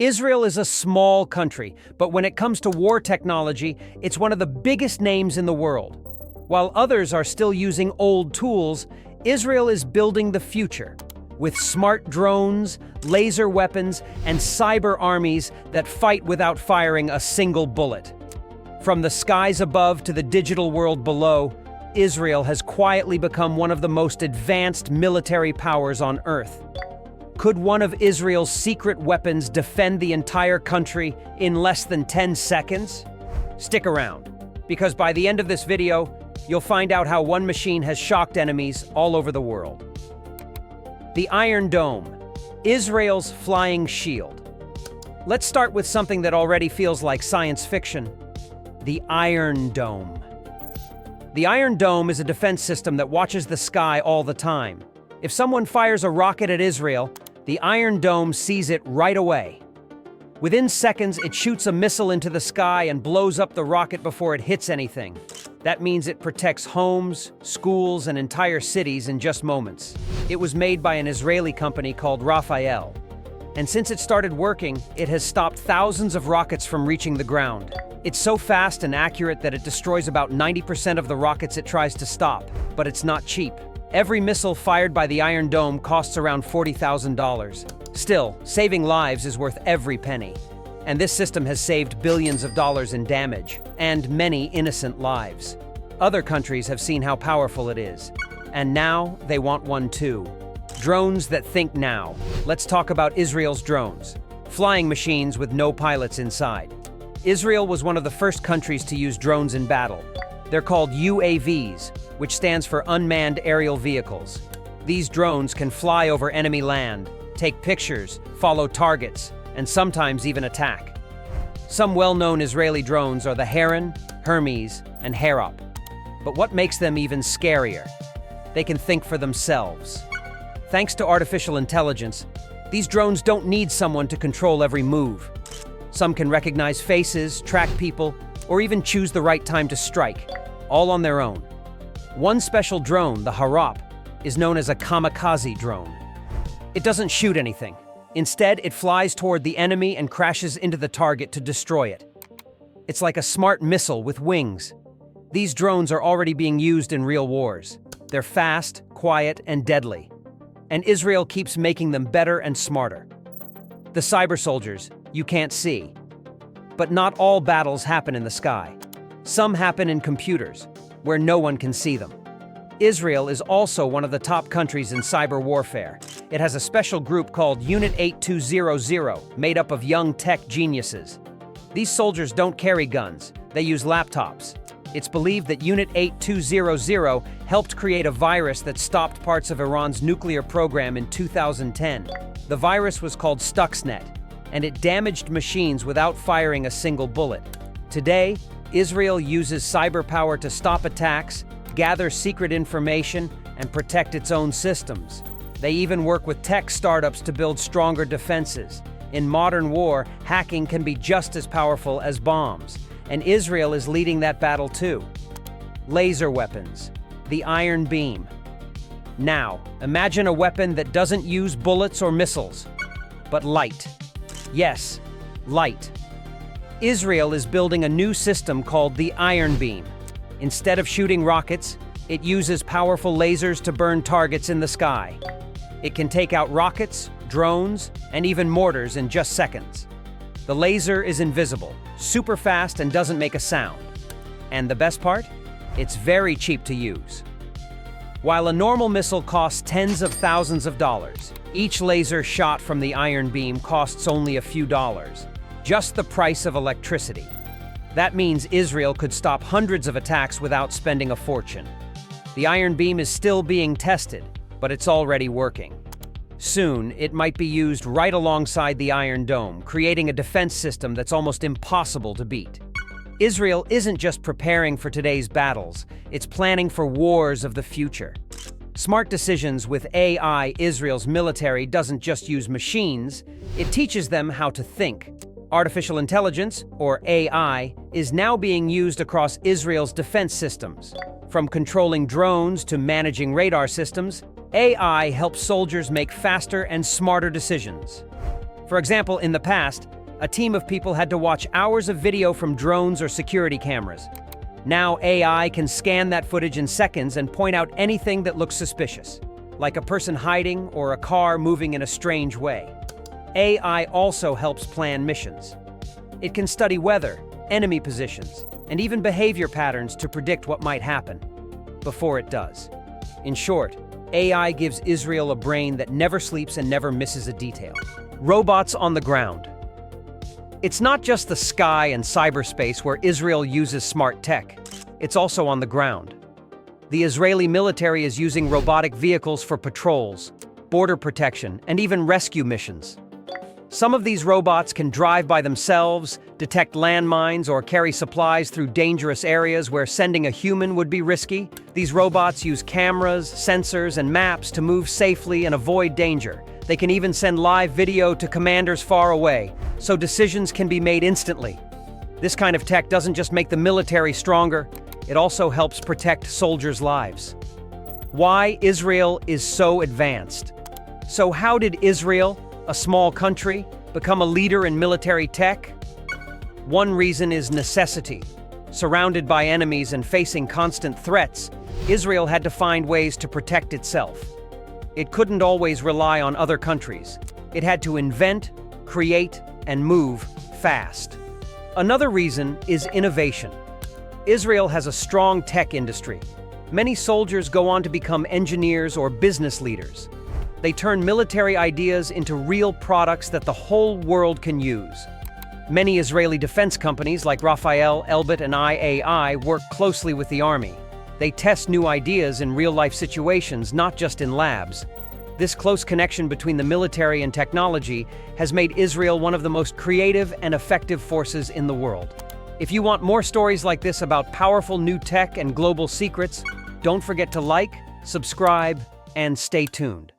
Israel is a small country, but when it comes to war technology, it's one of the biggest names in the world. While others are still using old tools, Israel is building the future with smart drones, laser weapons, and cyber armies that fight without firing a single bullet. From the skies above to the digital world below, Israel has quietly become one of the most advanced military powers on Earth. Could one of Israel's secret weapons defend the entire country in less than 10 seconds? Stick around, because by the end of this video, you'll find out how one machine has shocked enemies all over the world. The Iron Dome, Israel's flying shield. Let's start with something that already feels like science fiction: the Iron Dome. The Iron Dome is a defense system that watches the sky all the time. If someone fires a rocket at Israel, the Iron Dome sees it right away. Within seconds, it shoots a missile into the sky and blows up the rocket before it hits anything. That means it protects homes, schools, and entire cities in just moments. It was made by an Israeli company called Rafael. And since it started working, it has stopped thousands of rockets from reaching the ground. It's so fast and accurate that it destroys about 90% of the rockets it tries to stop. But it's not cheap. Every missile fired by the Iron Dome costs around $40,000. Still, saving lives is worth every penny. And this system has saved billions of dollars in damage, and many innocent lives. Other countries have seen how powerful it is. And now they want one too. Drones that think now. Let's talk about Israel's drones. Flying machines with no pilots inside. Israel was one of the first countries to use drones in battle. They're called UAVs, which stands for Unmanned Aerial Vehicles. These drones can fly over enemy land, take pictures, follow targets, and sometimes even attack. Some well-known Israeli drones are the Heron, Hermes, and Harop. But what makes them even scarier? They can think for themselves. Thanks to artificial intelligence, these drones don't need someone to control every move. Some can recognize faces, track people, or even choose the right time to strike, all on their own. One special drone, the Harop, is known as a kamikaze drone. It doesn't shoot anything. Instead, it flies toward the enemy and crashes into the target to destroy it. It's like a smart missile with wings. These drones are already being used in real wars. They're fast, quiet, and deadly. And Israel keeps making them better and smarter. The cyber soldiers, you can't see. But not all battles happen in the sky. Some happen in computers, where no one can see them. Israel is also one of the top countries in cyber warfare. It has a special group called Unit 8200, made up of young tech geniuses. These soldiers don't carry guns, they use laptops. It's believed that Unit 8200 helped create a virus that stopped parts of Iran's nuclear program in 2010. The virus was called Stuxnet, and it damaged machines without firing a single bullet. Today, Israel uses cyber power to stop attacks, gather secret information, and protect its own systems. They even work with tech startups to build stronger defenses. In modern war, hacking can be just as powerful as bombs, and Israel is leading that battle too. Laser weapons, the Iron Beam. Now, imagine a weapon that doesn't use bullets or missiles, but light. Yes, light. Israel is building a new system called the Iron Beam. Instead of shooting rockets, it uses powerful lasers to burn targets in the sky. It can take out rockets, drones, and even mortars in just seconds. The laser is invisible, super fast, and doesn't make a sound. And the best part? It's very cheap to use. While a normal missile costs tens of thousands of dollars, each laser shot from the Iron Beam costs only a few dollars, just the price of electricity. That means Israel could stop hundreds of attacks without spending a fortune. The Iron Beam is still being tested, but it's already working. Soon, it might be used right alongside the Iron Dome, creating a defense system that's almost impossible to beat. Israel isn't just preparing for today's battles, it's planning for wars of the future. Smart decisions with AI. Israel's military doesn't just use machines, it teaches them how to think. Artificial intelligence, or AI, is now being used across Israel's defense systems. From controlling drones to managing radar systems, AI helps soldiers make faster and smarter decisions. For example, in the past, a team of people had to watch hours of video from drones or security cameras. Now AI can scan that footage in seconds and point out anything that looks suspicious, like a person hiding or a car moving in a strange way. AI also helps plan missions. It can study weather, enemy positions, and even behavior patterns to predict what might happen before it does. In short, AI gives Israel a brain that never sleeps and never misses a detail. Robots on the ground. It's not just the sky and cyberspace where Israel uses smart tech. It's also on the ground. The Israeli military is using robotic vehicles for patrols, border protection, and even rescue missions. Some of these robots can drive by themselves, detect landmines, or carry supplies through dangerous areas where sending a human would be risky. These robots use cameras, sensors, and maps to move safely and avoid danger. They can even send live video to commanders far away, so decisions can be made instantly. This kind of tech doesn't just make the military stronger, it also helps protect soldiers' lives. Why Israel is so advanced. So how did Israel, a small country, become a leader in military tech? One reason is necessity. Surrounded by enemies and facing constant threats, Israel had to find ways to protect itself. It couldn't always rely on other countries. It had to invent, create, and move fast. Another reason is innovation. Israel has a strong tech industry. Many soldiers go on to become engineers or business leaders. They turn military ideas into real products that the whole world can use. Many Israeli defense companies like Rafael, Elbit, and IAI work closely with the army. They test new ideas in real-life situations, not just in labs. This close connection between the military and technology has made Israel one of the most creative and effective forces in the world. If you want more stories like this about powerful new tech and global secrets, don't forget to like, subscribe, and stay tuned.